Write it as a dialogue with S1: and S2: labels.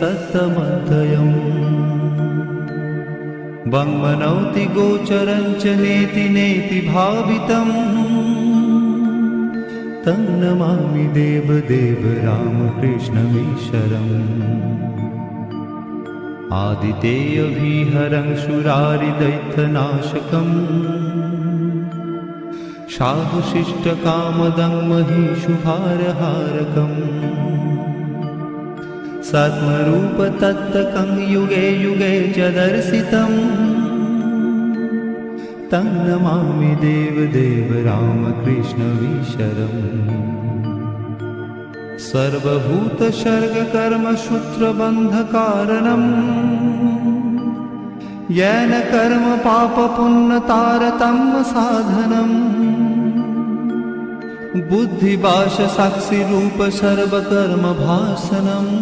S1: सत्तमध्ययम् वङ्मनौति गोचरं च नेति नेति भावितम् तं नमामि देवदेव रामकृष्णमीश्वरम् आदितेयविहरं शूरारिदैत्यनाशकम् शाहुशिष्टकामदं महिषुभारहारकम् सद्मरूपतत्तकं युगे युगे च दर्शितम् तं नमामि देवदेव रामकृष्णमीश्वरम् सर्वभूतसर्गकर्मसूत्रबन्धकारणम् येन कर्म पापपुण्यतारतम्य साधनम् बुद्धिभाष साक्षिरूप सर्वकर्म भाषणम्